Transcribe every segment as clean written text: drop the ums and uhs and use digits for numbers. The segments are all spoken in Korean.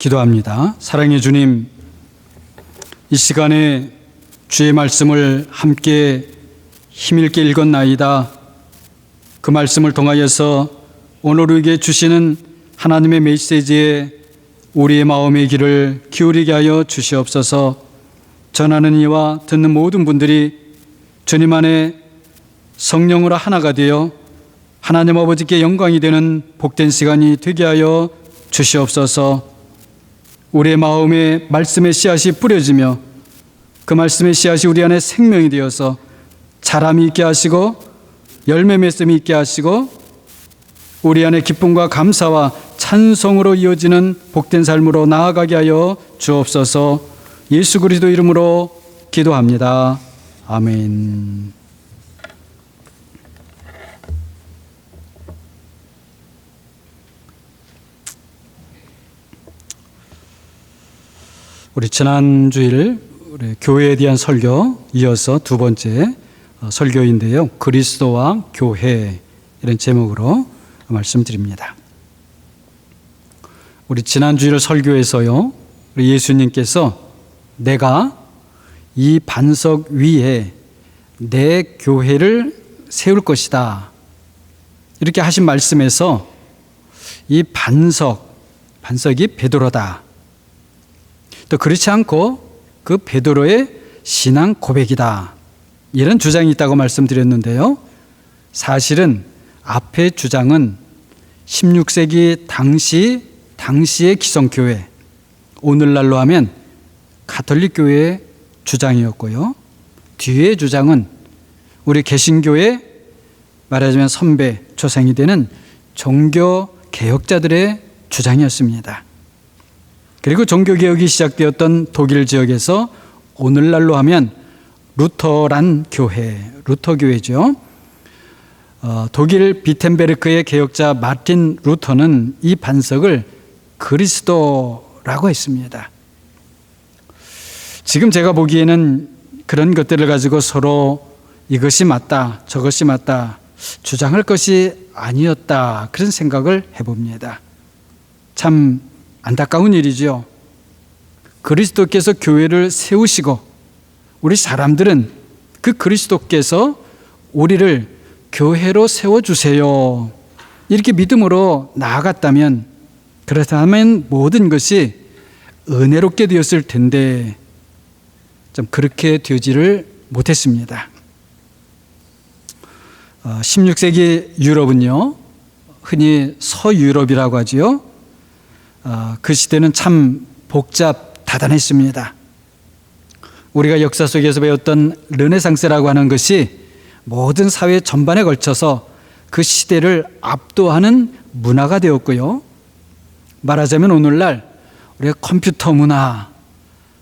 기도합니다. 사랑의 주님, 이 시간에 주의 말씀을 함께 힘있게 읽었나이다. 그 말씀을 통하여서 오늘 우리에게 주시는 하나님의 메시지에 우리의 마음의 귀를 기울이게 하여 주시옵소서. 전하는 이와 듣는 모든 분들이 주님 안에 성령으로 하나가 되어 하나님 아버지께 영광이 되는 복된 시간이 되게 하여 주시옵소서. 우리의 마음에 말씀의 씨앗이 뿌려지며 그 말씀의 씨앗이 우리 안에 생명이 되어서 자람이 있게 하시고 열매 맺음이 있게 하시고 우리 안에 기쁨과 감사와 찬송으로 이어지는 복된 삶으로 나아가게 하여 주옵소서. 예수 그리스도 이름으로 기도합니다. 아멘. 우리 지난 주일 우리 교회에 대한 설교 이어서 두 번째 설교인데요. 그리스도와 교회, 이런 제목으로 말씀드립니다. 우리 지난 주일 설교에서요, 우리 예수님께서 내가 이 반석 위에 내 교회를 세울 것이다, 이렇게 하신 말씀에서 이 반석이 베드로다, 또 그렇지 않고 그 베드로의 신앙 고백이다, 이런 주장이 있다고 말씀드렸는데요. 사실은 앞의 주장은 16세기 당시의 기성교회, 오늘날로 하면 가톨릭 교회의 주장이었고요. 뒤의 주장은 우리 개신교의 말하자면 선배, 조상이 되는 종교 개혁자들의 주장이었습니다. 그리고 종교개혁이 시작되었던 독일 지역에서 오늘날로 하면 루터란 교회, 루터교회죠. 독일 비텐베르크의 개혁자 마틴 루터는 이 반석을 그리스도라고 했습니다. 지금 제가 보기에는 그런 것들을 가지고 서로 이것이 맞다, 저것이 맞다 주장할 것이 아니었다, 그런 생각을 해봅니다. 참 안타까운 일이죠. 그리스도께서 교회를 세우시고 우리 사람들은 그 그리스도께서 우리를 교회로 세워주세요, 이렇게 믿음으로 나아갔다면, 그렇다면 모든 것이 은혜롭게 되었을 텐데 좀 그렇게 되지를 못했습니다. 16세기 유럽은요, 흔히 서유럽이라고 하지요. 그 시대는 참 복잡다단했습니다. 우리가 역사 속에서 배웠던 르네상스라고 하는 것이 모든 사회 전반에 걸쳐서 그 시대를 압도하는 문화가 되었고요. 말하자면 오늘날 우리가 컴퓨터 문화,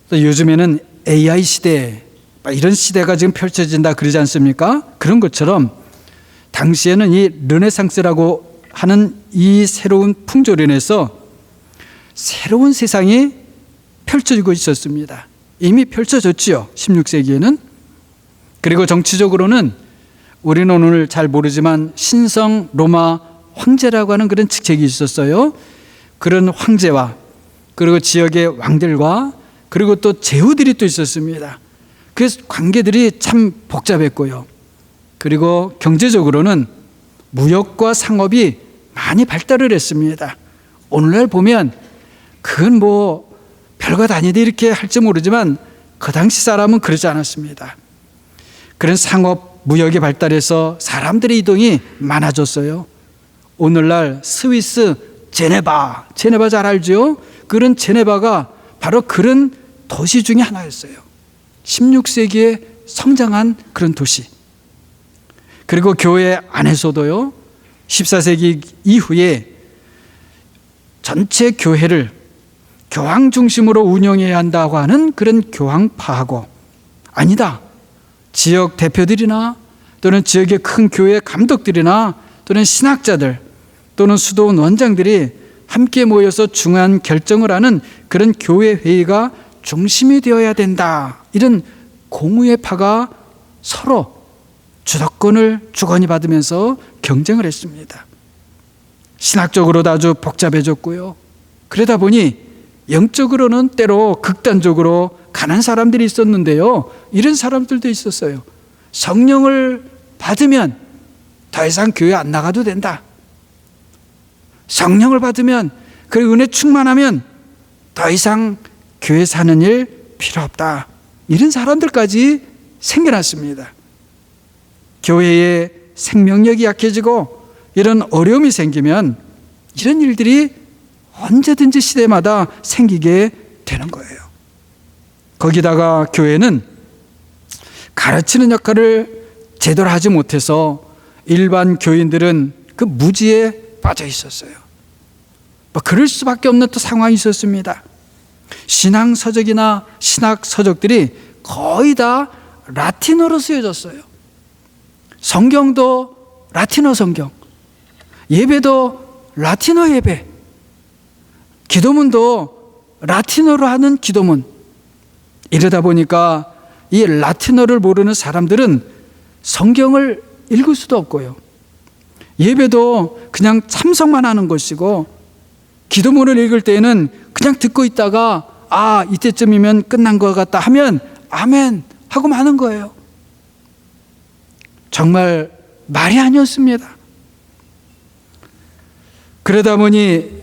또 요즘에는 AI 시대, 이런 시대가 지금 펼쳐진다 그러지 않습니까? 그런 것처럼 당시에는 이 르네상스라고 하는 이 새로운 풍조로 인해서 새로운 세상이 펼쳐지고 있었습니다. 이미 펼쳐졌지요, 16세기에는. 그리고 정치적으로는 우리는 오늘 잘 모르지만 신성 로마 황제라고 하는 그런 직책이 있었어요. 그런 황제와 그리고 지역의 왕들과 그리고 또 제후들이 또 있었습니다. 그래서 관계들이 참 복잡했고요. 그리고 경제적으로는 무역과 상업이 많이 발달을 했습니다. 오늘날 보면 그건 뭐 별것 아니다 이렇게 할지 모르지만 그 당시 사람은 그러지 않았습니다. 그런 상업, 무역이 발달해서 사람들의 이동이 많아졌어요. 오늘날 스위스 제네바 잘 알죠? 그런 제네바가 바로 그런 도시 중에 하나였어요. 16세기에 성장한 그런 도시. 그리고 교회 안에서도요, 14세기 이후에 전체 교회를 교황 중심으로 운영해야 한다고 하는 그런 교황파하고, 아니다, 지역 대표들이나 또는 지역의 큰 교회 감독들이나 또는 신학자들 또는 수도원 원장들이 함께 모여서 중요한 결정을 하는 그런 교회 회의가 중심이 되어야 된다, 이런 공의의 파가 서로 주도권을 주거니 받으면서 경쟁을 했습니다. 신학적으로도 아주 복잡해졌고요. 그러다 보니 영적으로는 때로 극단적으로 가난 사람들이 있었는데요. 이런 사람들도 있었어요. 성령을 받으면 더 이상 교회 안 나가도 된다. 성령을 받으면 그 은혜 충만하면 더 이상 교회 사는 일 필요 없다. 이런 사람들까지 생겨났습니다. 교회의 생명력이 약해지고 이런 어려움이 생기면 이런 일들이 언제든지 시대마다 생기게 되는 거예요. 거기다가 교회는 가르치는 역할을 제대로 하지 못해서 일반 교인들은 그 무지에 빠져 있었어요. 그럴 수밖에 없는 또 상황이 있었습니다. 신앙 서적이나 신학 서적들이 거의 다 라틴어로 쓰여졌어요. 성경도 라틴어 성경, 예배도 라틴어 예배, 기도문도 라틴어로 하는 기도문. 이러다 보니까 이 라틴어를 모르는 사람들은 성경을 읽을 수도 없고요. 예배도 그냥 참석만 하는 것이고, 기도문을 읽을 때에는 그냥 듣고 있다가 이때쯤이면 끝난 것 같다 하면 아멘 하고 마는 거예요. 정말 말이 아니었습니다. 그러다 보니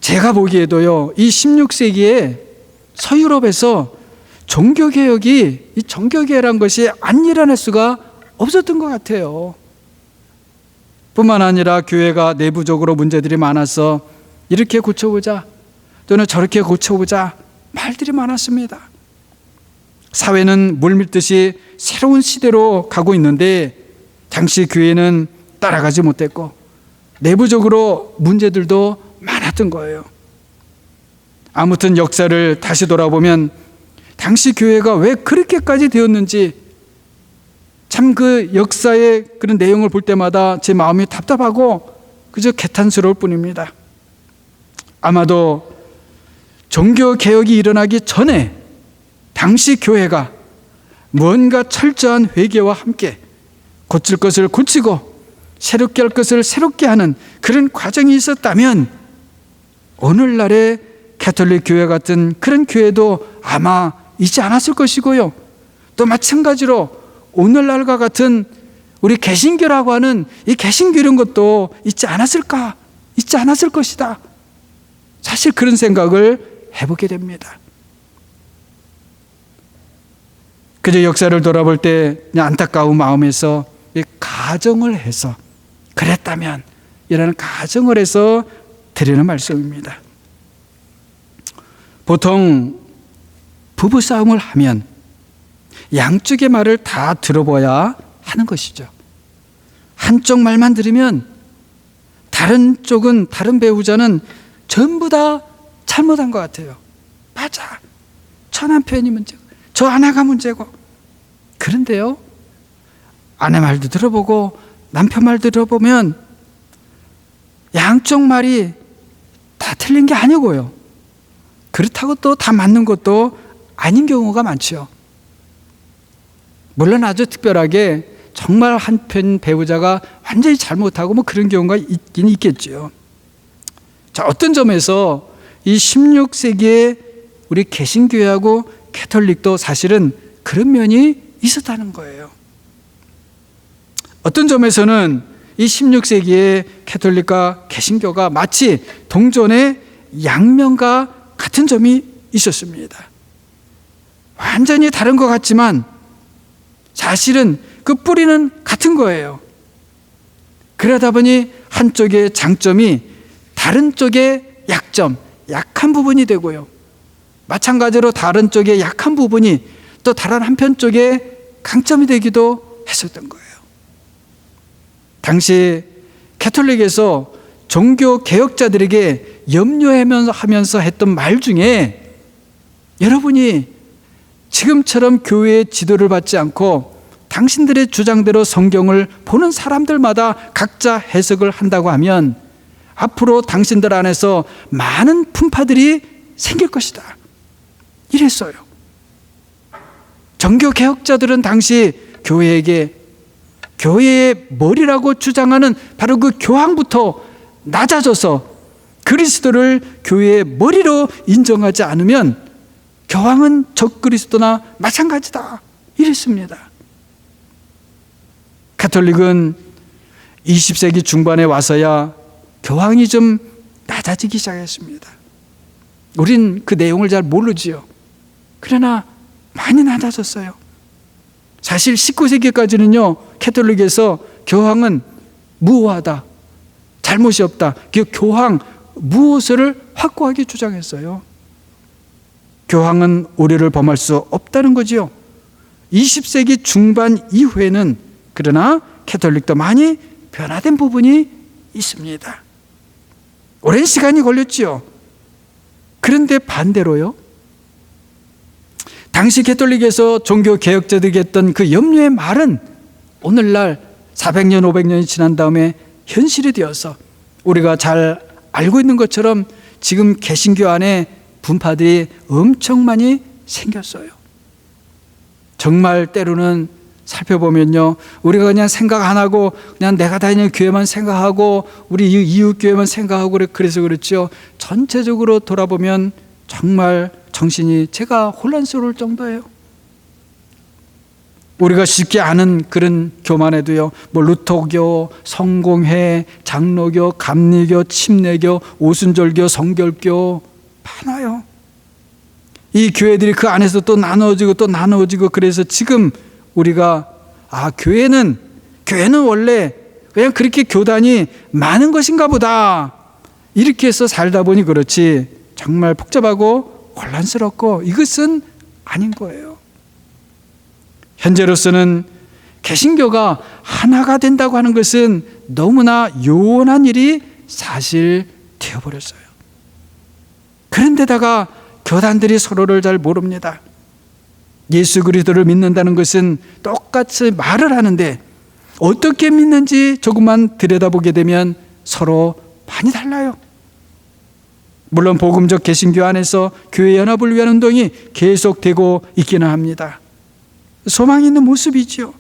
제가 보기에도요, 이 16세기에 서유럽에서 종교개혁이, 이 종교개혁이란 것이 안 일어날 수가 없었던 것 같아요. 뿐만 아니라 교회가 내부적으로 문제들이 많아서 이렇게 고쳐보자 또는 저렇게 고쳐보자 말들이 많았습니다. 사회는 물밀듯이 새로운 시대로 가고 있는데 당시 교회는 따라가지 못했고 내부적으로 문제들도 많았던 거예요. 아무튼 역사를 다시 돌아보면 당시 교회가 왜 그렇게까지 되었는지 참 그 역사의 그런 내용을 볼 때마다 제 마음이 답답하고 그저 개탄스러울 뿐입니다. 아마도 종교개혁이 일어나기 전에 당시 교회가 뭔가 철저한 회개와 함께 고칠 것을 고치고 새롭게 할 것을 새롭게 하는 그런 과정이 있었다면 오늘날의 가톨릭 교회 같은 그런 교회도 아마 있지 않았을 것이고요. 또 마찬가지로 오늘날과 같은 우리 개신교라고 하는 이 개신교 이런 것도 있지 않았을 것이다. 사실 그런 생각을 해보게 됩니다. 그저 역사를 돌아볼 때 그냥 안타까운 마음에서 가정을 해서 그랬다면 이라는 가정을 해서 드리는 말씀입니다. 보통 부부싸움을 하면 양쪽의 말을 다 들어봐야 하는 것이죠. 한쪽 말만 들으면 다른 배우자는 전부 다 잘못한 것 같아요. 맞아, 저 남편이 문제고 저 아내가 문제고. 그런데요, 아내 말도 들어보고 남편 말도 들어보면 양쪽 말이 다 틀린 게 아니고요, 그렇다고 또 다 맞는 것도 아닌 경우가 많죠. 물론 아주 특별하게 정말 한편 배우자가 완전히 잘못하고 그런 경우가 있긴 있겠죠. 자, 어떤 점에서 이 16세기에 우리 개신교회하고 가톨릭도 사실은 그런 면이 있었다는 거예요. 어떤 점에서는 이 16세기에 가톨릭과 개신교가 마치 동전의 양면과 같은 점이 있었습니다. 완전히 다른 것 같지만 사실은 그 뿌리는 같은 거예요. 그러다 보니 한쪽의 장점이 다른 쪽의 약점, 약한 부분이 되고요, 마찬가지로 다른 쪽의 약한 부분이 또 다른 한편 쪽의 강점이 되기도 했었던 거예요. 당시 가톨릭에서 종교 개혁자들에게 염려하면서 했던 말 중에, 여러분이 지금처럼 교회의 지도를 받지 않고 당신들의 주장대로 성경을 보는 사람들마다 각자 해석을 한다고 하면 앞으로 당신들 안에서 많은 분파들이 생길 것이다, 이랬어요. 종교 개혁자들은 당시 교회에게 교회의 머리라고 주장하는 바로 그 교황부터 낮아져서 그리스도를 교회의 머리로 인정하지 않으면 교황은 적그리스도나 마찬가지다 이랬습니다. 가톨릭은 20세기 중반에 와서야 교황이 좀 낮아지기 시작했습니다. 우린 그 내용을 잘 모르지요. 그러나 많이 낮아졌어요. 사실 19세기까지는요, 가톨릭에서 교황은 무오하다, 잘못이 없다, 그 교황 무엇을 확고하게 주장했어요. 교황은 오류를 범할 수 없다는 거지요. 20세기 중반 이후에는 그러나 가톨릭도 많이 변화된 부분이 있습니다. 오랜 시간이 걸렸지요. 그런데 반대로요, 당시 가톨릭에서 종교 개혁자들이 했던 그 염려의 말은 오늘날 400년, 500년이 지난 다음에 현실이 되어서 우리가 잘 알고 있는 것처럼 지금 개신교 안에 분파들이 엄청 많이 생겼어요. 정말 때로는 살펴보면요, 우리가 그냥 생각 안 하고 그냥 내가 다니는 교회만 생각하고 우리 이웃 교회만 생각하고 그래서 그렇죠. 전체적으로 돌아보면 정말 정신이 제가 혼란스러울 정도예요. 우리가 쉽게 아는 그런 교만 해도요, 뭐 루터교, 성공회, 장로교, 감리교, 침례교, 오순절교, 성결교 많아요. 이 교회들이 그 안에서 또 나누어지고 그래서 지금 우리가 교회는 원래 그냥 그렇게 교단이 많은 것인가 보다 이렇게 해서 살다 보니 그렇지 정말 복잡하고 혼란스럽고 이것은 아닌 거예요. 현재로서는 개신교가 하나가 된다고 하는 것은 너무나 요원한 일이 사실 되어버렸어요. 그런데다가 교단들이 서로를 잘 모릅니다. 예수 그리스도를 믿는다는 것은 똑같이 말을 하는데 어떻게 믿는지 조금만 들여다보게 되면 서로 많이 달라요. 물론 복음적 개신교 안에서 교회 연합을 위한 운동이 계속되고 있기는 합니다. 소망이 있는 모습이죠.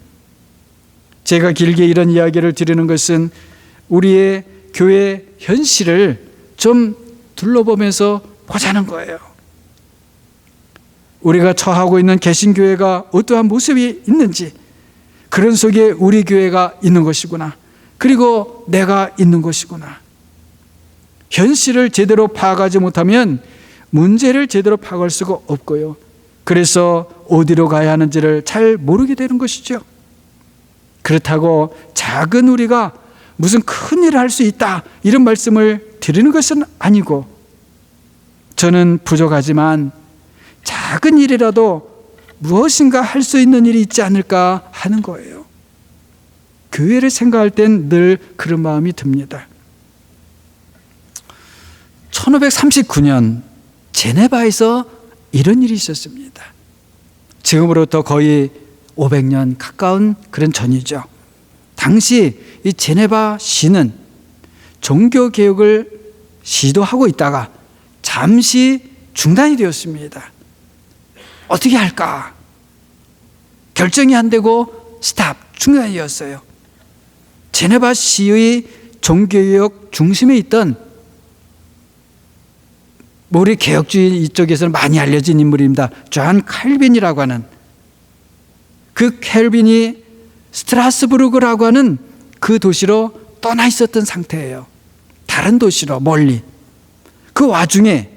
제가 길게 이런 이야기를 드리는 것은 우리의 교회 현실을 좀 둘러보면서 보자는 거예요. 우리가 처하고 있는 개신교회가 어떠한 모습이 있는지, 그런 속에 우리 교회가 있는 것이구나, 그리고 내가 있는 것이구나. 현실을 제대로 파악하지 못하면 문제를 제대로 파악할 수가 없고요, 그래서 어디로 가야 하는지를 잘 모르게 되는 것이죠. 그렇다고 작은 우리가 무슨 큰 일을 할 수 있다 이런 말씀을 드리는 것은 아니고, 저는 부족하지만 작은 일이라도 무엇인가 할 수 있는 일이 있지 않을까 하는 거예요. 교회를 생각할 땐 늘 그런 마음이 듭니다. 1539년 제네바에서 이런 일이 있었습니다. 지금으로부터 거의 500년 가까운 그런 전이죠. 당시 이 제네바 시는 종교개혁을 시도하고 있다가 잠시 중단이 되었습니다. 어떻게 할까? 결정이 안 되고 스탑, 중단이었어요. 제네바 시의 종교개혁 중심에 있던 우리 개혁주의 이쪽에서는 많이 알려진 인물입니다. 존 칼빈이라고 하는, 그 칼빈이 스트라스부르크라고 하는 그 도시로 떠나 있었던 상태예요. 다른 도시로 멀리. 그 와중에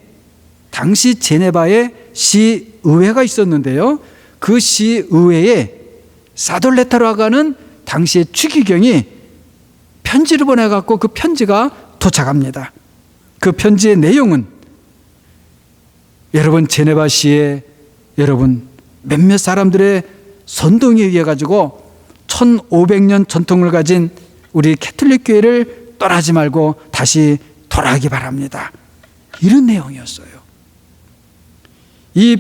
당시 제네바에 시의회가 있었는데요, 그 시의회에 사돌레타라고 하는 당시의 추기경이 편지를 보내갖고 그 편지가 도착합니다. 그 편지의 내용은 여러분, 제네바시에 여러분 몇몇 사람들의 선동에 의해 가지고 1500년 전통을 가진 우리 가톨릭 교회를 떠나지 말고 다시 돌아가기 바랍니다. 이런 내용이었어요. 이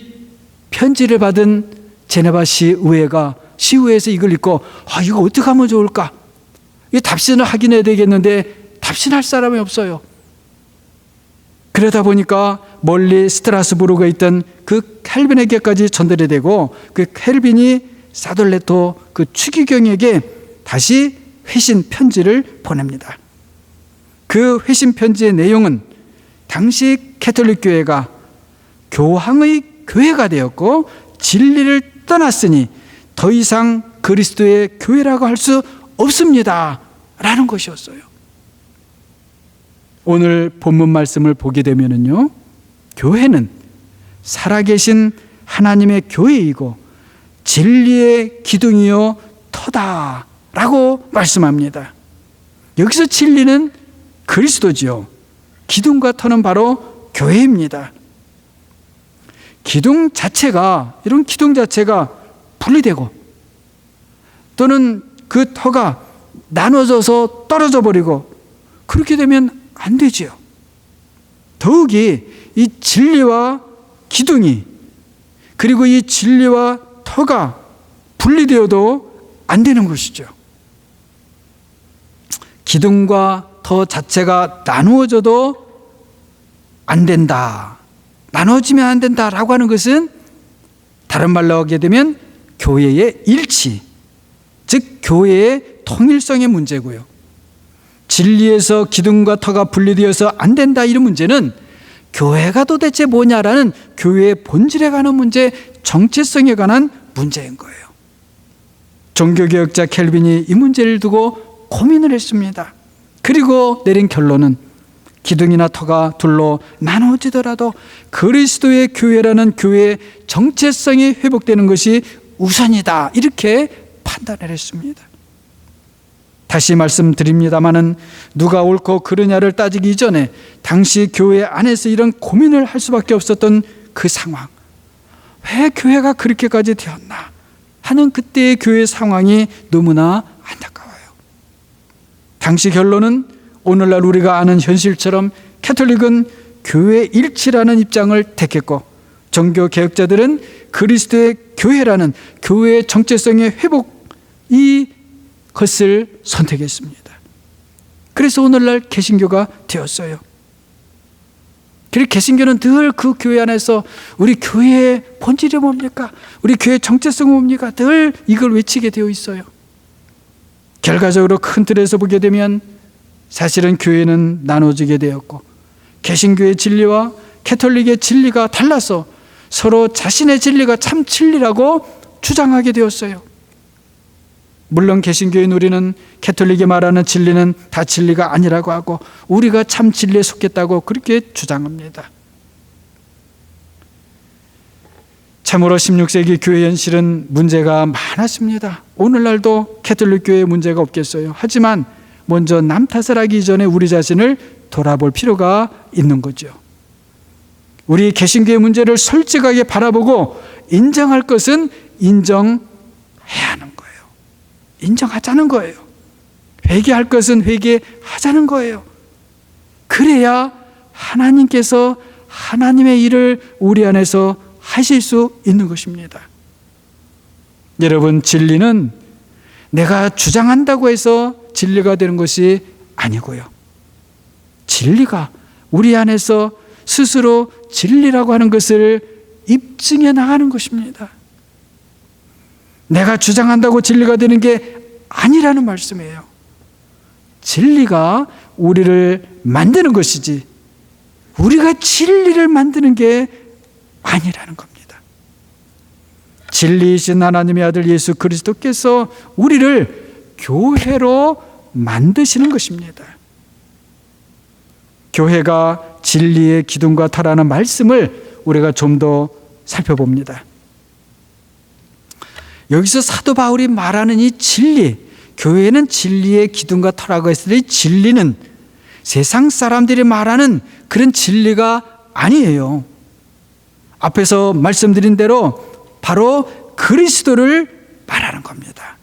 편지를 받은 제네바 시의회가 시의회에서 이걸 읽고 이거 어떻게 하면 좋을까? 이 답신을 확인해야 되겠는데 답신할 사람이 없어요. 그러다 보니까 멀리 스트라스부르크에 있던 그 칼빈에게까지 전달이 되고, 그 칼빈이 사돌레토 그 추기경에게 다시 회신 편지를 보냅니다. 그 회신 편지의 내용은 당시 캐톨릭 교회가 교황의 교회가 되었고 진리를 떠났으니 더 이상 그리스도의 교회라고 할 수 없습니다 라는 것이었어요. 오늘 본문 말씀을 보게 되면요, 교회는 살아계신 하나님의 교회이고 진리의 기둥이요 터다 라고 말씀합니다. 여기서 진리는 그리스도지요, 기둥과 터는 바로 교회입니다. 기둥 자체가, 이런 기둥 자체가 분리되고 또는 그 터가 나눠져서 떨어져 버리고 그렇게 되면 안 되지요. 더욱이 이 진리와 기둥이, 그리고 이 진리와 터가 분리되어도 안 되는 것이죠. 기둥과 터 자체가 나누어져도 안 된다, 나눠지면 안 된다라고 하는 것은 다른 말로 하게 되면 교회의 일치, 즉 교회의 통일성의 문제고요. 진리에서 기둥과 터가 분리되어서 안 된다, 이런 문제는 교회가 도대체 뭐냐라는 교회의 본질에 관한 문제, 정체성에 관한 문제인 거예요. 종교개혁자 켈빈이 이 문제를 두고 고민을 했습니다. 그리고 내린 결론은 기둥이나 터가 둘로 나눠지더라도 그리스도의 교회라는 교회의 정체성이 회복되는 것이 우선이다, 이렇게 판단을 했습니다. 다시 말씀드립니다마는 누가 옳고 그르냐를 따지기 이전에 당시 교회 안에서 이런 고민을 할 수밖에 없었던 그 상황, 왜 교회가 그렇게까지 되었나 하는 그때의 교회 상황이 너무나 안타까워요. 당시 결론은 오늘날 우리가 아는 현실처럼 캐톨릭은 교회 일치라는 입장을 택했고 종교 개혁자들은 그리스도의 교회라는 교회의 정체성의 회복, 이 것을 선택했습니다. 그래서 오늘날 개신교가 되었어요. 그리고 개신교는 늘 그 교회 안에서 우리 교회의 본질이 뭡니까? 우리 교회의 정체성은 뭡니까? 늘 이걸 외치게 되어 있어요. 결과적으로 큰 틀에서 보게 되면 사실은 교회는 나눠지게 되었고 개신교의 진리와 캐톨릭의 진리가 달라서 서로 자신의 진리가 참 진리라고 주장하게 되었어요. 물론 개신교인 우리는 캐톨릭이 말하는 진리는 다 진리가 아니라고 하고 우리가 참 진리에 속했다고 그렇게 주장합니다. 참으로 16세기 교회 현실은 문제가 많았습니다. 오늘날도 캐톨릭 교회에 문제가 없겠어요. 하지만 먼저 남 탓을 하기 전에 우리 자신을 돌아볼 필요가 있는 거죠. 우리 개신교의 문제를 솔직하게 바라보고 인정할 것은 인정해야 하는 거예요. 인정하자는 거예요. 회개할 것은 회개하자는 거예요. 그래야 하나님께서 하나님의 일을 우리 안에서 하실 수 있는 것입니다. 여러분, 진리는 내가 주장한다고 해서 진리가 되는 것이 아니고요. 진리가 우리 안에서 스스로 진리라고 하는 것을 입증해 나가는 것입니다. 내가 주장한다고 진리가 되는 게 아니라는 말씀이에요. 진리가 우리를 만드는 것이지 우리가 진리를 만드는 게 아니라는 겁니다. 진리이신 하나님의 아들 예수 그리스도께서 우리를 교회로 만드시는 것입니다. 교회가 진리의 기둥과 터라는 말씀을 우리가 좀 더 살펴봅니다. 여기서 사도 바울이 말하는 이 진리, 교회는 진리의 기둥과 터라고 했을 때 이 진리는 세상 사람들이 말하는 그런 진리가 아니에요. 앞에서 말씀드린 대로 바로 그리스도를 말하는 겁니다.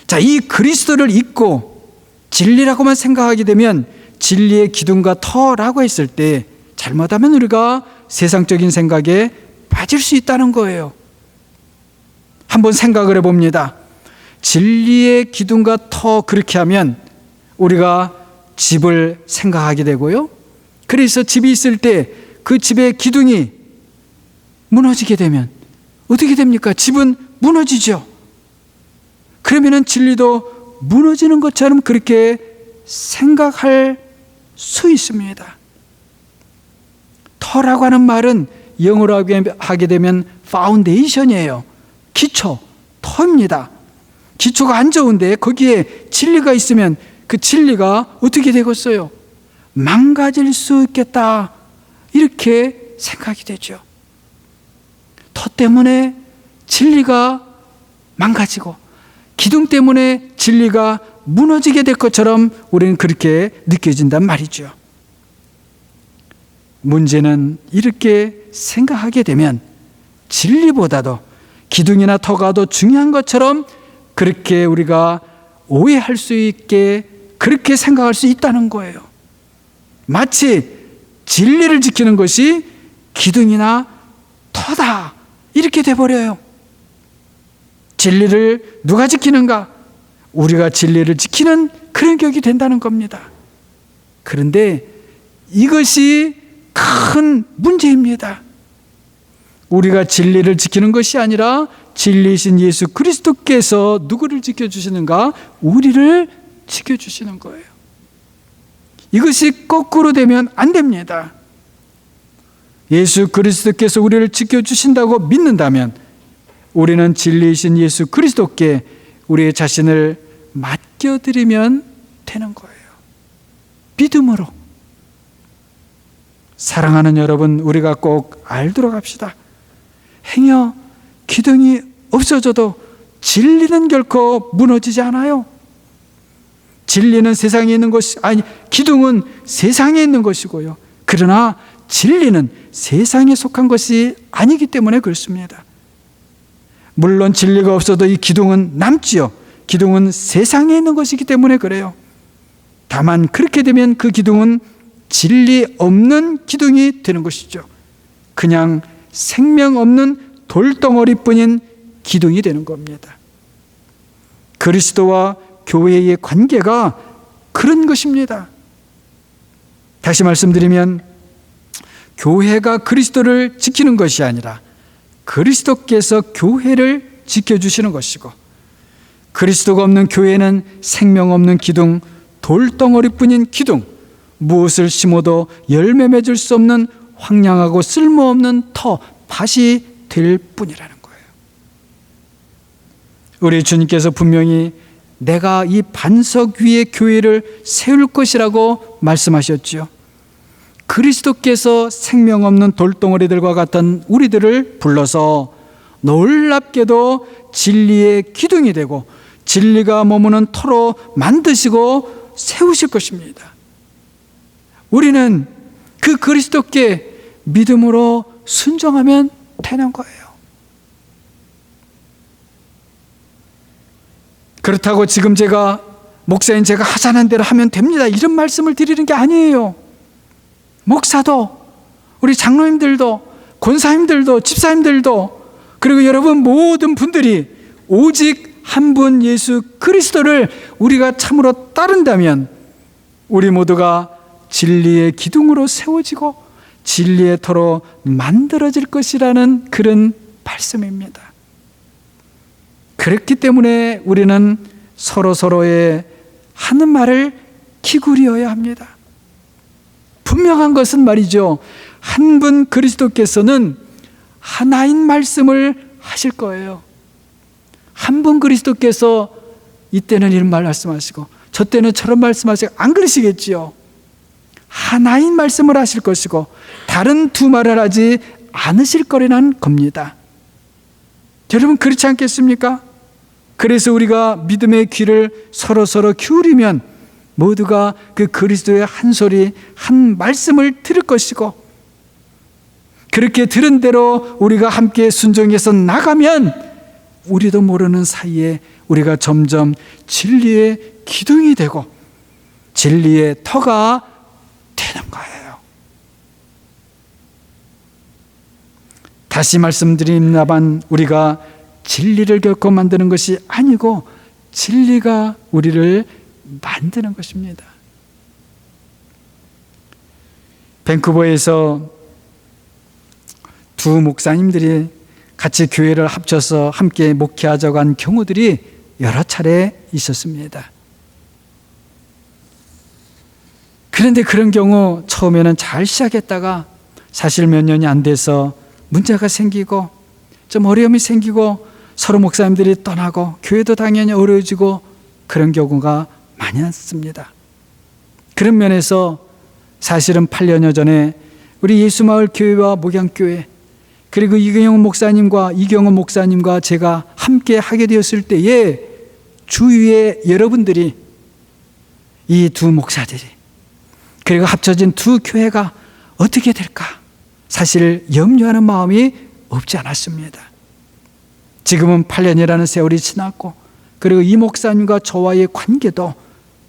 자, 이 그리스도를 잊고 진리라고만 생각하게 되면 진리의 기둥과 터라고 했을 때 잘못하면 우리가 세상적인 생각에 빠질 수 있다는 거예요. 한번 생각을 해봅니다. 진리의 기둥과 터, 그렇게 하면 우리가 집을 생각하게 되고요. 그래서 집이 있을 때 그 집의 기둥이 무너지게 되면 어떻게 됩니까? 집은 무너지죠. 그러면은 진리도 무너지는 것처럼 그렇게 생각할 수 있습니다. 터라고 하는 말은 영어로 하게 되면 파운데이션이에요. 기초, 터입니다. 기초가 안 좋은데 거기에 진리가 있으면 그 진리가 어떻게 되겠어요? 망가질 수 있겠다, 이렇게 생각이 되죠. 터 때문에 진리가 망가지고 기둥 때문에 진리가 무너지게 될 것처럼 우리는 그렇게 느껴진단 말이죠. 문제는 이렇게 생각하게 되면 진리보다도 기둥이나 터가 더 중요한 것처럼 그렇게 우리가 오해할 수 있게 그렇게 생각할 수 있다는 거예요. 마치 진리를 지키는 것이 기둥이나 터다, 이렇게 돼버려요. 진리를 누가 지키는가? 우리가 진리를 지키는 그런 격이 된다는 겁니다. 그런데 이것이 큰 문제입니다. 우리가 진리를 지키는 것이 아니라 진리이신 예수 그리스도께서 누구를 지켜주시는가? 우리를 지켜주시는 거예요. 이것이 거꾸로 되면 안 됩니다. 예수 그리스도께서 우리를 지켜주신다고 믿는다면 우리는 진리이신 예수 그리스도께 우리의 자신을 맡겨드리면 되는 거예요. 믿음으로. 사랑하는 여러분, 우리가 꼭 알도록 합시다. 행여 기둥이 없어져도 진리는 결코 무너지지 않아요. 진리는 세상에 있는 것이 기둥은 세상에 있는 것이고요. 그러나 진리는 세상에 속한 것이 아니기 때문에 그렇습니다. 물론 진리가 없어도 이 기둥은 남지요. 기둥은 세상에 있는 것이기 때문에 그래요. 다만 그렇게 되면 그 기둥은 진리 없는 기둥이 되는 것이죠. 그냥 생명 없는 돌덩어리뿐인 기둥이 되는 겁니다. 그리스도와 교회의 관계가 그런 것입니다. 다시 말씀드리면 교회가 그리스도를 지키는 것이 아니라 그리스도께서 교회를 지켜주시는 것이고, 그리스도가 없는 교회는 생명 없는 기둥, 돌덩어리뿐인 기둥, 무엇을 심어도 열매 맺을 수 없는 황량하고 쓸모없는 터, 밭이 될 뿐이라는 거예요. 우리 주님께서 분명히 내가 이 반석 위에 교회를 세울 것이라고 말씀하셨지요. 그리스도께서 생명 없는 돌덩어리들과 같은 우리들을 불러서 놀랍게도 진리의 기둥이 되고 진리가 머무는 터로 만드시고 세우실 것입니다. 우리는 그 그리스도께 믿음으로 순종하면 되는 거예요. 그렇다고 지금 목사인 제가 하자는 대로 하면 됩니다, 이런 말씀을 드리는 게 아니에요. 목사도, 우리 장로님들도, 권사님들도, 집사님들도, 그리고 여러분 모든 분들이 오직 한 분 예수 그리스도를 우리가 참으로 따른다면 우리 모두가 진리의 기둥으로 세워지고 진리의 터로 만들어질 것이라는 그런 말씀입니다. 그렇기 때문에 우리는 서로서로의 하는 말을 기울여야 합니다. 분명한 것은 말이죠, 한 분 그리스도께서는 하나인 말씀을 하실 거예요. 한 분 그리스도께서 이때는 이런 말 말씀하시고 저 때는 저런 말씀하시고 안 그러시겠지요. 하나인 말씀을 하실 것이고 다른 두 말을 하지 않으실 거라는 겁니다. 여러분 그렇지 않겠습니까? 그래서 우리가 믿음의 귀를 서로 기울이면 모두가 그 그리스도의 한 소리, 한 말씀을 들을 것이고, 그렇게 들은 대로 우리가 함께 순종해서 나가면 우리도 모르는 사이에 우리가 점점 진리의 기둥이 되고 진리의 터가 되는 거예요. 다시 말씀드립니다만 우리가 진리를 결코 만드는 것이 아니고 진리가 우리를 만드는 것입니다. 밴쿠버에서 두 목사님들이 같이 교회를 합쳐서 함께 목회하자고 한 경우들이 여러 차례 있었습니다. 그런데 그런 경우 처음에는 잘 시작했다가 사실 몇 년이 안 돼서 문제가 생기고 좀 어려움이 생기고 서로 목사님들이 떠나고 교회도 당연히 어려워지고 그런 경우가 많이 났습니다. 그런 면에서 사실은 8년여 전에 우리 예수마을 교회와 목양교회 그리고 이경원 목사님과 제가 함께 하게 되었을 때에 주위에 여러분들이 이 두 목사들이 그리고 합쳐진 두 교회가 어떻게 될까 사실 염려하는 마음이 없지 않았습니다. 지금은 8년이라는 세월이 지났고 그리고 이 목사님과 저와의 관계도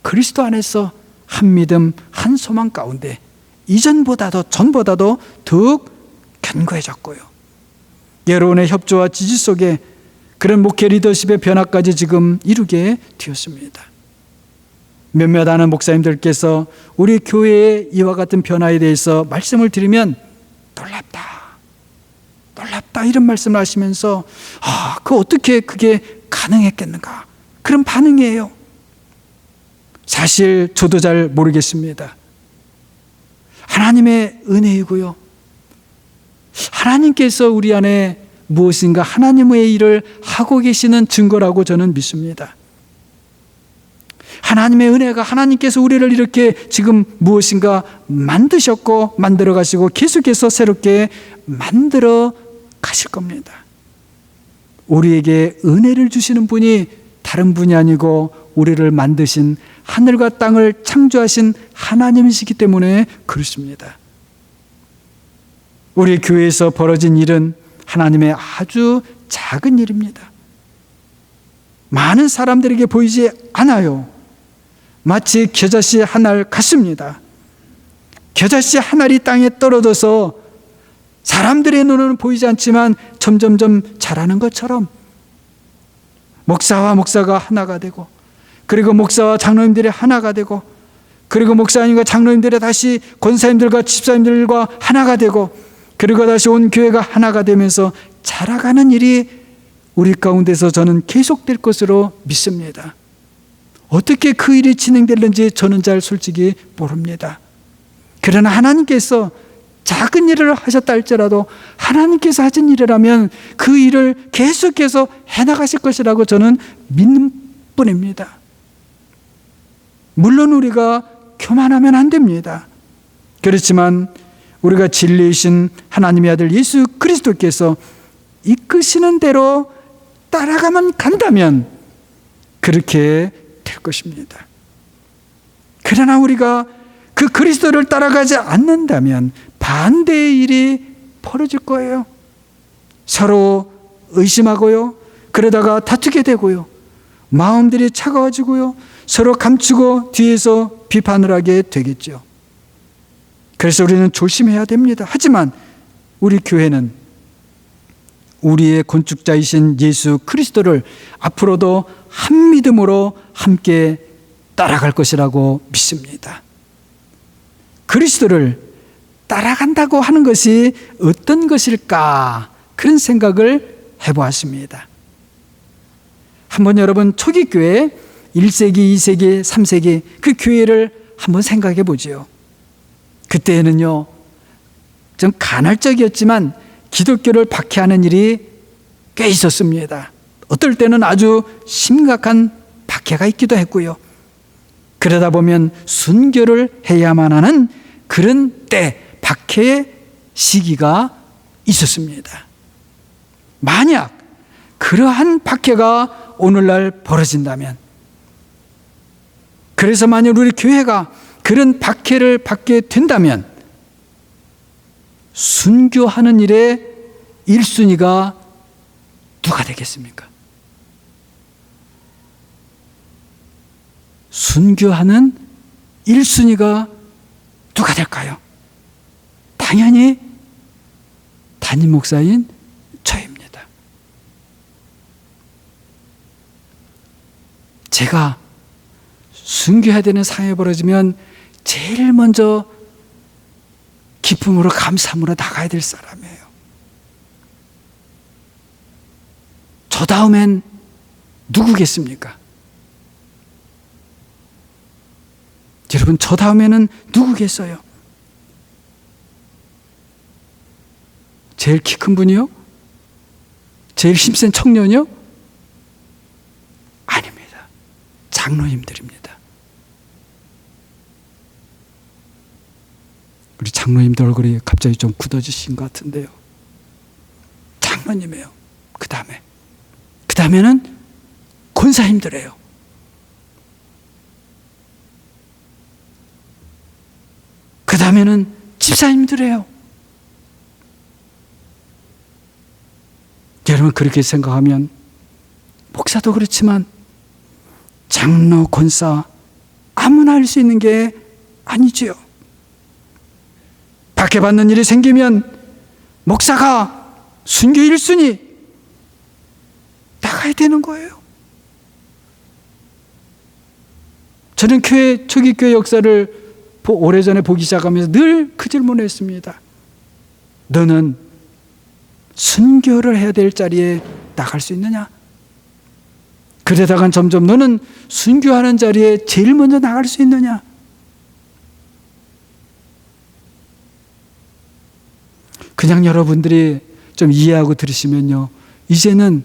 그리스도 안에서 한 믿음 한 소망 가운데 이전보다도 전보다도 더욱 견고해졌고요. 여러분의 협조와 지지 속에 그런 목회 리더십의 변화까지 지금 이루게 되었습니다. 몇몇 아는 목사님들께서 우리 교회의 이와 같은 변화에 대해서 말씀을 드리면 놀랍다 이런 말씀을 하시면서 어떻게 그게 가능했겠는가 그런 반응이에요. 사실 저도 잘 모르겠습니다. 하나님의 은혜이고요. 하나님께서 우리 안에 무엇인가 하나님의 일을 하고 계시는 증거라고 저는 믿습니다. 하나님의 은혜가 하나님께서 우리를 이렇게 지금 무엇인가 만드셨고 만들어 가시고 계속해서 새롭게 만들어 가실 겁니다. 우리에게 은혜를 주시는 분이 다른 분이 아니고 우리를 만드신 하늘과 땅을 창조하신 하나님이시기 때문에 그렇습니다. 우리 교회에서 벌어진 일은 하나님의 아주 작은 일입니다. 많은 사람들에게 보이지 않아요. 마치 겨자씨 한 알 같습니다. 겨자씨 한 알이 땅에 떨어져서 사람들의 눈은 보이지 않지만 점점점 자라는 것처럼 목사와 목사가 하나가 되고 그리고 목사와 장로님들이 하나가 되고 그리고 목사님과 장로님들이 다시 권사님들과 집사님들과 하나가 되고 그리고 다시 온 교회가 하나가 되면서 자라가는 일이 우리 가운데서 저는 계속될 것으로 믿습니다. 어떻게 그 일이 진행될는지 저는 잘 솔직히 모릅니다. 그러나 하나님께서 작은 일을 하셨다 할지라도 하나님께서 하신 일이라면 그 일을 계속해서 해나가실 것이라고 저는 믿는 뿐입니다. 물론 우리가 교만하면 안 됩니다. 그렇지만 우리가 진리이신 하나님의 아들 예수 그리스도께서 이끄시는 대로 따라가만 간다면 그렇게 될 것입니다. 그러나 우리가 그 그리스도를 따라가지 않는다면 반대의 일이 벌어질 거예요. 서로 의심하고요. 그러다가 다투게 되고요. 마음들이 차가워지고요. 서로 감추고 뒤에서 비판을 하게 되겠죠. 그래서 우리는 조심해야 됩니다. 하지만 우리 교회는 우리의 건축자이신 예수 그리스도를 앞으로도 한 믿음으로 함께 따라갈 것이라고 믿습니다. 그리스도를 따라간다고 하는 것이 어떤 것일까? 그런 생각을 해보았습니다. 한번 여러분 초기 교회 1세기, 2세기, 3세기 그 교회를 한번 생각해 보죠. 그때는요 좀 간헐적이었지만 기독교를 박해하는 일이 꽤 있었습니다. 어떨 때는 아주 심각한 박해가 있기도 했고요. 그러다 보면 순교를 해야만 하는 그런 때 박해의 시기가 있었습니다. 만약 그러한 박해가 오늘날 벌어진다면, 그래서 만약 우리 교회가 그런 박해를 받게 된다면 순교하는 일의 1순위가 누가 되겠습니까? 순교하는 1순위가 누가 될까요? 당연히 담임 목사인 저입니다. 제가 순교해야 되는 상황이 벌어지면 제일 먼저 기쁨으로 감사함으로 나가야 될 사람이에요. 저 다음엔 누구겠습니까? 여러분, 저 다음에는 누구겠어요? 제일 키 큰 분이요? 제일 힘센 청년이요? 아닙니다. 장로님들입니다. 우리 장로님들 얼굴이 갑자기 좀 굳어지신 것 같은데요. 장로님이에요. 그 다음에는 권사님들이에요. 그 다음에는 집사님들이에요. 여러분, 그렇게 생각하면 목사도 그렇지만 장로, 권사 아무나 할 수 있는 게 아니지요. 박해받는 일이 생기면 목사가 순교 1순위 나가야 되는 거예요. 저는 초기 교회 역사를 오래전에 보기 시작하면서 늘 그 질문을 했습니다. 너는 순교를 해야 될 자리에 나갈 수 있느냐? 그러다간 점점 너는 순교하는 자리에 제일 먼저 나갈 수 있느냐? 그냥 여러분들이 좀 이해하고 들으시면요, 이제는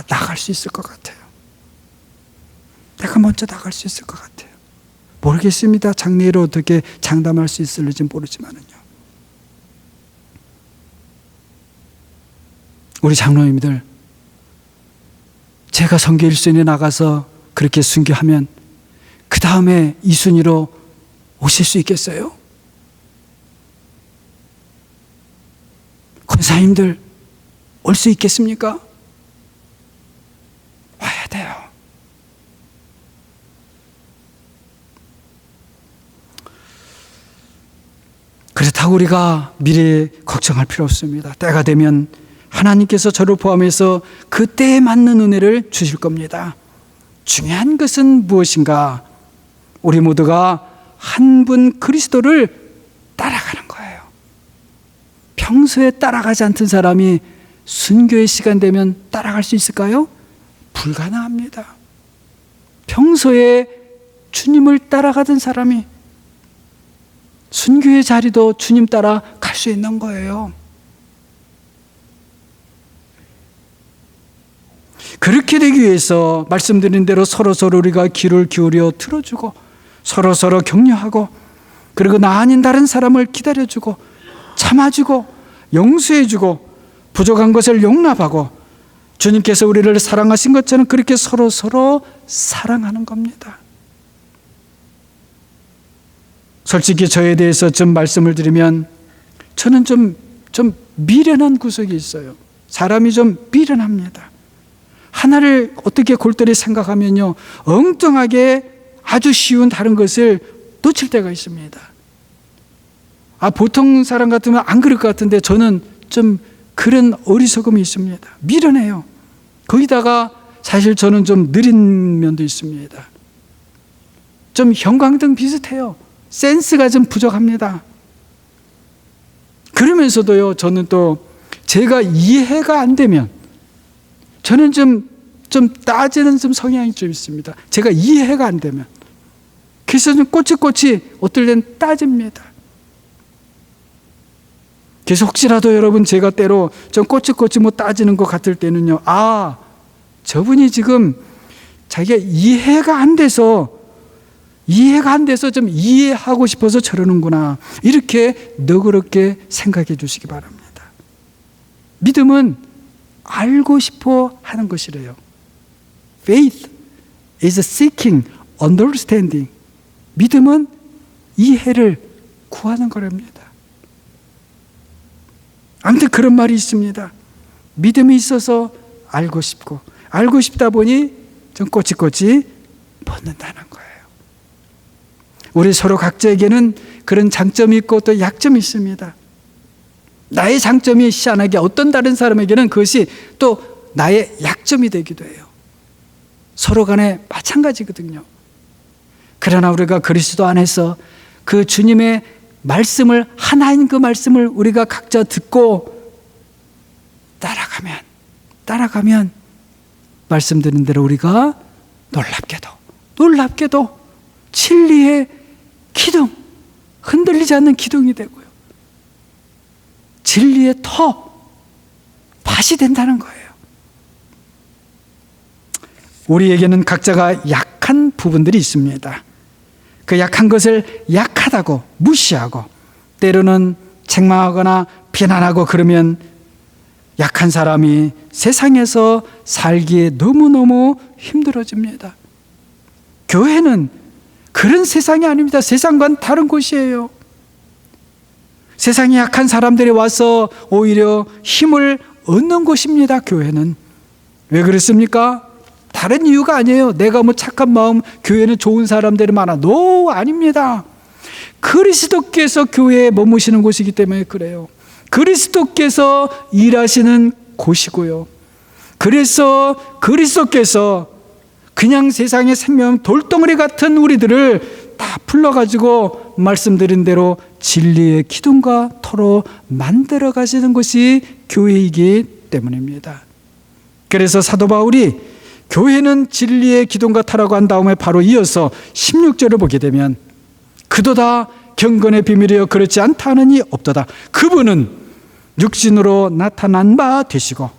나갈 수 있을 것 같아요. 내가 먼저 나갈 수 있을 것 같아요. 모르겠습니다. 장례를 어떻게 장담할 수 있을지 모르지만은요. 우리 장로님들, 제가 선교 1순위에 나가서 그렇게 순교하면 그 다음에 2순위로 오실 수 있겠어요? 권사님들 올 수 있겠습니까? 와야 돼요. 그렇다고 우리가 미래에 걱정할 필요 없습니다. 때가 되면 하나님께서 저를 포함해서 그 때에 맞는 은혜를 주실 겁니다. 중요한 것은 무엇인가? 우리 모두가 한 분 그리스도를 따라가는 거예요. 평소에 따라가지 않던 사람이 순교의 시간 되면 따라갈 수 있을까요? 불가능합니다. 평소에 주님을 따라가던 사람이 순교의 자리도 주님 따라 갈 수 있는 거예요. 그렇게 되기 위해서 말씀드린 대로 서로서로 우리가 귀를 기울여 들어주고 서로서로 격려하고, 그리고 나 아닌 다른 사람을 기다려주고 참아주고 용서해주고 부족한 것을 용납하고, 주님께서 우리를 사랑하신 것처럼 그렇게 서로서로 사랑하는 겁니다. 솔직히 저에 대해서 좀 말씀을 드리면 저는 좀 미련한 구석이 있어요. 사람이 좀 미련합니다. 하나를 어떻게 골똘히 생각하면요, 엉뚱하게 아주 쉬운 다른 것을 놓칠 때가 있습니다. 보통 사람 같으면 안 그럴 것 같은데 저는 좀 그런 어리석음이 있습니다. 미련해요. 거기다가 사실 저는 좀 느린 면도 있습니다. 좀 형광등 비슷해요. 센스가 좀 부족합니다. 그러면서도요, 저는 또 제가 이해가 안 되면 저는 좀 따지는 좀 성향이 좀 있습니다. 제가 이해가 안 되면. 그래서 좀 꼬치꼬치 어떨 땐 따집니다. 그래서 혹시라도 여러분 제가 때로 좀 꼬치꼬치 따지는 것 같을 때는요, 저분이 지금 자기가 이해가 안 돼서 좀 이해하고 싶어서 저러는구나, 이렇게 너그럽게 생각해 주시기 바랍니다. 믿음은 알고 싶어 하는 것이래요. Faith is seeking understanding. 믿음은 이해를 구하는 거랍니다. 아무튼 그런 말이 있습니다. 믿음이 있어서 알고 싶고, 알고 싶다 보니 좀 꼬치꼬치 벗는다는 거예요. 우리 서로 각자에게는 그런 장점이 있고 또 약점이 있습니다. 나의 장점이 희한하게 어떤 다른 사람에게는 그것이 또 나의 약점이 되기도 해요. 서로 간에 마찬가지거든요. 그러나 우리가 그리스도 안에서 그 주님의 말씀을, 하나인 그 말씀을 우리가 각자 듣고 따라가면 말씀드린 대로 우리가 놀랍게도 진리의 기둥, 흔들리지 않는 기둥이 되고요, 진리의 터, 밭이 된다는 거예요. 우리에게는 각자가 약한 부분들이 있습니다. 그 약한 것을 약하다고 무시하고 때로는 책망하거나 비난하고 그러면 약한 사람이 세상에서 살기에 너무너무 힘들어집니다. 교회는 그런 세상이 아닙니다. 세상과는 다른 곳이에요. 세상에 약한 사람들이 와서 오히려 힘을 얻는 곳입니다. 교회는. 왜 그렇습니까? 다른 이유가 아니에요. 내가 뭐 착한 마음, 교회는 좋은 사람들이 많아. 노, 아닙니다. 그리스도께서 교회에 머무시는 곳이기 때문에 그래요. 그리스도께서 일하시는 곳이고요. 그래서 그리스도께서 그냥 세상의 생명 돌덩어리 같은 우리들을 다 불러가지고 말씀드린 대로 진리의 기둥과 터로 만들어 가시는 것이 교회이기 때문입니다. 그래서 사도 바울이 교회는 진리의 기둥과 터라고 한 다음에 바로 이어서 16절을 보게 되면 그도다 경건의 비밀이여 그렇지 않다는 이 없도다. 그분은 육신으로 나타난 바 되시고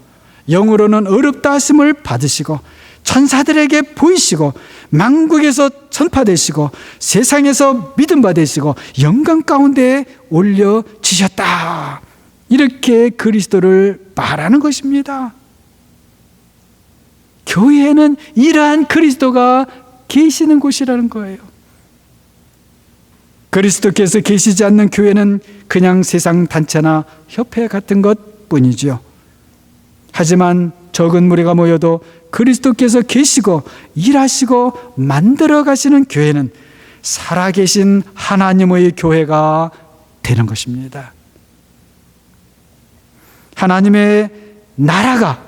영으로는 어렵다 하심을 받으시고 천사들에게 보이시고 만국에서 전파되시고 세상에서 믿음 받으시고 영광 가운데 올려지셨다. 이렇게 그리스도를 말하는 것입니다. 교회에는 이러한 그리스도가 계시는 곳이라는 거예요. 그리스도께서 계시지 않는 교회는 그냥 세상 단체나 협회 같은 것 뿐이죠. 하지만 적은 무리가 모여도 그리스도께서 계시고 일하시고 만들어 가시는 교회는 살아계신 하나님의 교회가 되는 것입니다. 하나님의 나라가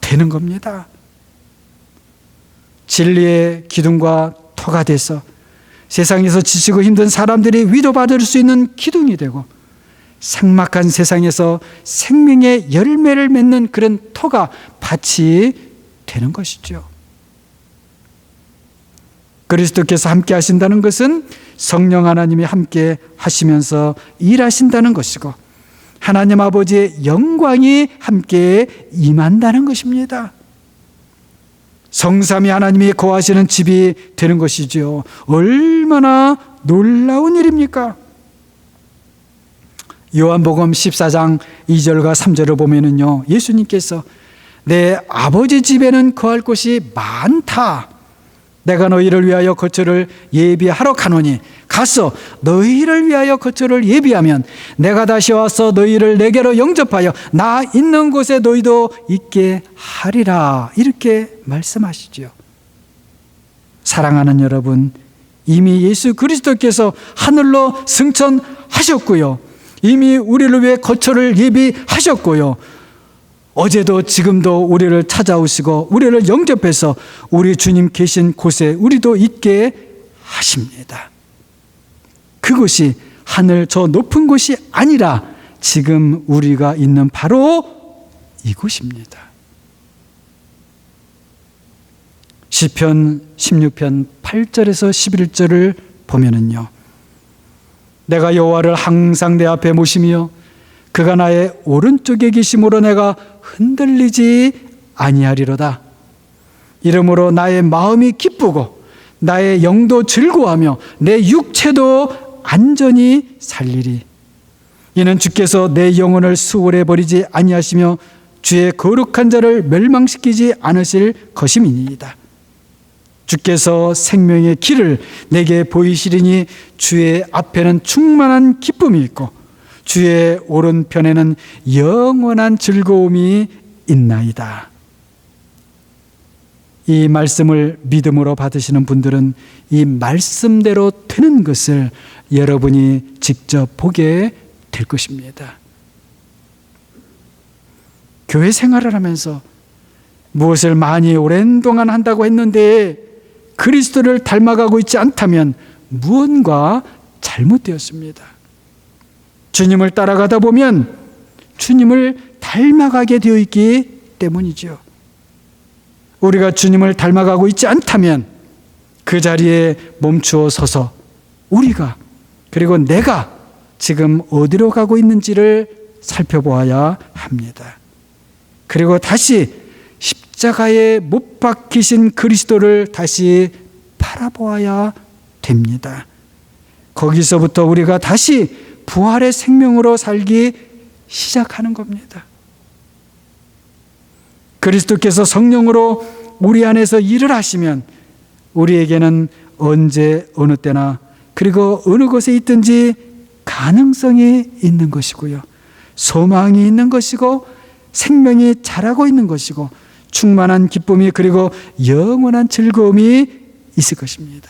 되는 겁니다. 진리의 기둥과 터가 돼서 세상에서 지치고 힘든 사람들이 위로받을 수 있는 기둥이 되고 삭막한 세상에서 생명의 열매를 맺는 그런 터가 밭이 되는 것이죠. 그리스도께서 함께 하신다는 것은 성령 하나님이 함께 하시면서 일하신다는 것이고 하나님 아버지의 영광이 함께 임한다는 것입니다. 성삼위 하나님이 거하시는 집이 되는 것이죠. 얼마나 놀라운 일입니까? 요한복음 14장 2절과 3절을 보면은요, 예수님께서 내 아버지 집에는 거할 곳이 많다. 내가 너희를 위하여 거처를 예비하러 가노니 가서 너희를 위하여 거처를 예비하면 내가 다시 와서 너희를 내게로 영접하여 나 있는 곳에 너희도 있게 하리라. 이렇게 말씀하시죠. 사랑하는 여러분, 이미 예수 그리스도께서 하늘로 승천하셨고요. 이미 우리를 위해 거처를 예비하셨고요. 어제도 지금도 우리를 찾아오시고 우리를 영접해서 우리 주님 계신 곳에 우리도 있게 하십니다. 그곳이 하늘 저 높은 곳이 아니라 지금 우리가 있는 바로 이곳입니다. 시편 16편 8절에서 11절을 보면은요, 내가 여호와를 항상 내 앞에 모시며 그가 나의 오른쪽에 계심으로 내가 흔들리지 아니하리로다. 이러므로 나의 마음이 기쁘고 나의 영도 즐거워하며 내 육체도 안전히 살리리. 이는 주께서 내 영혼을 수월해 버리지 아니하시며 주의 거룩한 자를 멸망시키지 않으실 것임이니이다. 주께서 생명의 길을 내게 보이시리니 주의 앞에는 충만한 기쁨이 있고 주의 오른편에는 영원한 즐거움이 있나이다. 이 말씀을 믿음으로 받으시는 분들은 이 말씀대로 되는 것을 여러분이 직접 보게 될 것입니다. 교회 생활을 하면서 무엇을 많이 오랜 동안 한다고 했는데 그리스도를 닮아가고 있지 않다면 무언가 잘못되었습니다. 주님을 따라가다 보면 주님을 닮아가게 되어 있기 때문이죠. 우리가 주님을 닮아가고 있지 않다면 그 자리에 멈추어 서서 우리가, 그리고 내가 지금 어디로 가고 있는지를 살펴보아야 합니다. 그리고 다시 십자가에 못 박히신 그리스도를 다시 바라보아야 됩니다. 거기서부터 우리가 다시 부활의 생명으로 살기 시작하는 겁니다. 그리스도께서 성령으로 우리 안에서 일을 하시면 우리에게는 언제 어느 때나 그리고 어느 곳에 있든지 가능성이 있는 것이고요. 소망이 있는 것이고 생명이 자라고 있는 것이고 충만한 기쁨이 그리고 영원한 즐거움이 있을 것입니다.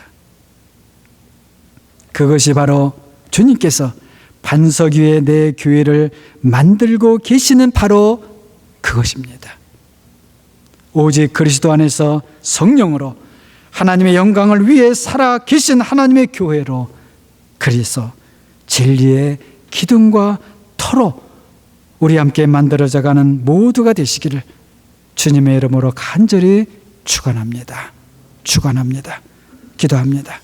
그것이 바로 주님께서 반석 위에 내 교회를 만들고 계시는 바로 그것입니다. 오직 그리스도 안에서 성령으로 하나님의 영광을 위해 살아 계신 하나님의 교회로 그래서 진리의 기둥과 터로 우리 함께 만들어져가는 모두가 되시기를 주님의 이름으로 간절히 축원합니다. 기도합니다.